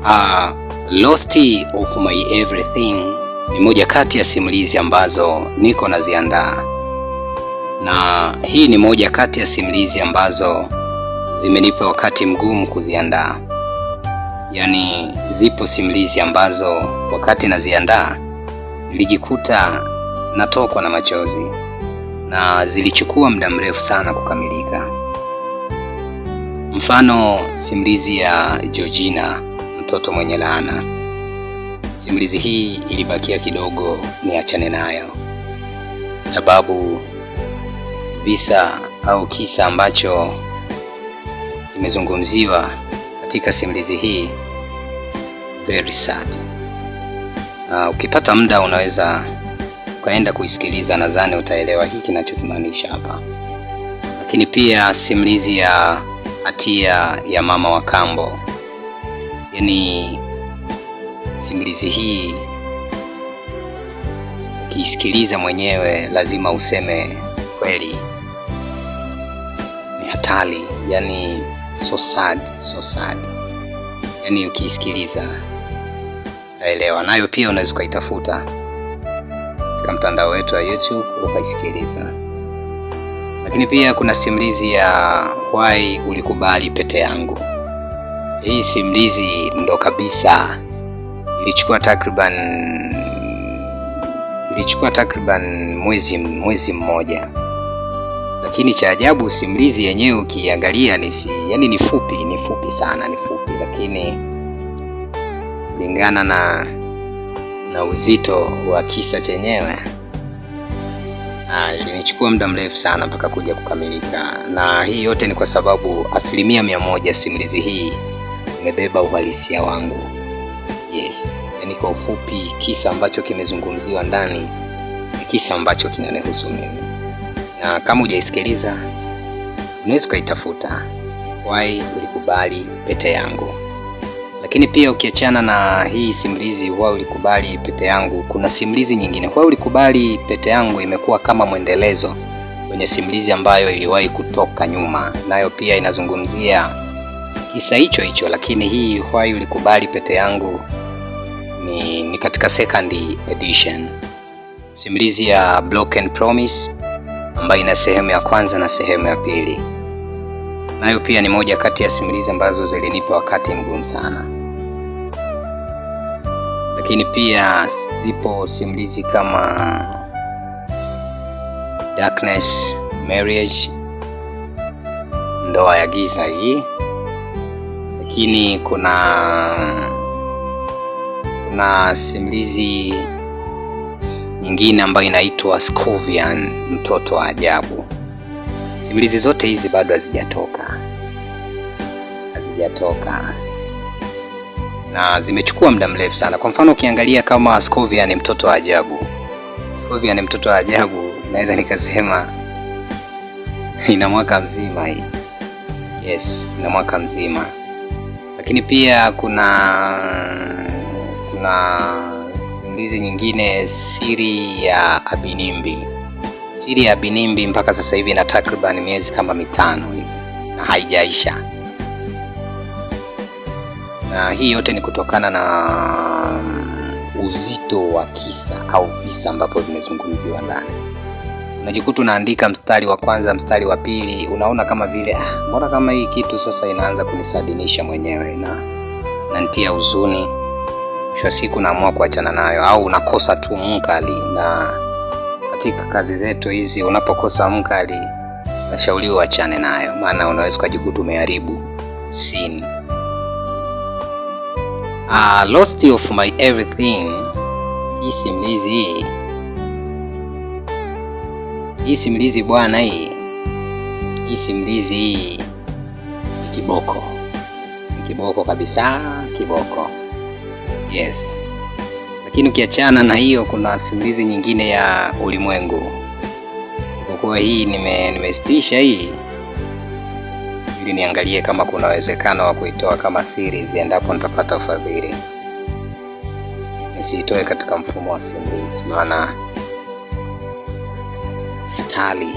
Lost of My Everything ni moja kati ya simulizi ambazo niko naziandaa, na hii ni moja kati ya simulizi ambazo zimenipa wakati mgumu kuziandaa. Yaani zipo simulizi ambazo wakati naziandaa nilijikuta natokwa na machozi na zilichukua muda mrefu sana kukamilika. Mfano simulizi ya Georgina, mtoto mwenye laana. Simulizi hii ilibakia kidogo niachane nayo, sababu visa au kisa ambacho kimezungumziwa katika simulizi hii very sad. Ukipata muda unaweza ukaenda kuisikiliza, nadhani utaelewa hiki kinachokimaanisha hapa. Lakini pia simulizi ya Hatia ya Mama wa Kambo. Yaani simulizi hii ukisikiliza mwenyewe lazima useme kweli ni hatari, yani so sad. Yani ukisikiliza utaelewa. Nayo pia unaweza ukaitafuta katika mtandao wetu wa YouTube ukaisikiliza. Lakini pia kuna simulizi ya Why Ulikubali Pete Yangu. Hii simulizi ndo kabisa ilichukua takriban mwezi mmoja. Lakini cha ajabu simulizi yenyewe ukiangalia ni fupi sana, lakini kulingana na uzito wa kisa chenyewe ilinichukua muda mrefu sana mpaka kuja kukamilika. Na hii yote ni kwa sababu 100% simulizi hii imebeba uhalisia wangu. Yes, yani kwa ufupi kisa ambacho kimezungumziwa ndani ni kisa ambacho kinanihusu mimi. Na kama hujaisikiliza unaweza kuitafuta Why Ulikubali Pete Yangu. Lakini pia ukiachana na hii simulizi Why Ulikubali Pete Yangu, kuna simulizi nyingine. Why Ulikubali Pete Yangu imekuwa kama mwendelezo kwenye simulizi ambayo iliwahi kutoka nyuma, nayo pia inazungumzia kisa hicho, lakini hii Why Ulikubali Pete Yangu ni katika second edition. Simulizi ya Broken Promise ambayo ina sehemu ya kwanza na sehemu ya pili. Nayo pia ni moja kati ya simulizi ambazo zilinipa wakati mgumu sana. Lakini pia zipo simulizi kama Darkness Marriage, ndoa ya giza hii. Lakini kuna simulizi nyingine ambayo inaitwa Scorpion, mtoto wa ajabu. Simulizi zote hizi bado hazijatoka na zimechukua muda mrefu sana. Kwa mfano ukiangalia kama Scorpion mtoto wa ajabu, naweza nikasema ina mwaka mzima hii. Yes, ina mwaka mzima. Lakini pia kuna simulizi nyingine, Siri ya Abinimbi mpaka sasa hivi na takriban miezi kama 5 hivi na haijaisha. Na hii yote ni kutokana na uzito wa kisa au visa ambapo vimezungumziwa ndani. Unajikuta unaandika mstari wa kwanza, mstari wa pili, unaona kama vile mbona kama hii kitu sasa inaanza kunisadinisha mwenyewe na nitia huzuni. Mwisho siku naamua kuachana nayo, au unakosa tu mkali. Na katika kazi zetu hizi unapokosa mkali nashauri uachane nayo, maana unaweza kujikuta umeharibu scene. Lost of My Everything. Hii simulizi bwana, hii simulizi hii ni kiboko kabisa, kiboko. Yes. Lakini ukiachana na hiyo kuna simulizi nyingine ya Ulimwengu. Kwa kuwa hii nimesitisha hii ili niangalie kama kuna uwezekano wa kuitoa kama series endapo nitapata ufadhili. Nisiitoe katika mfumo wa simulizi, maana hatari.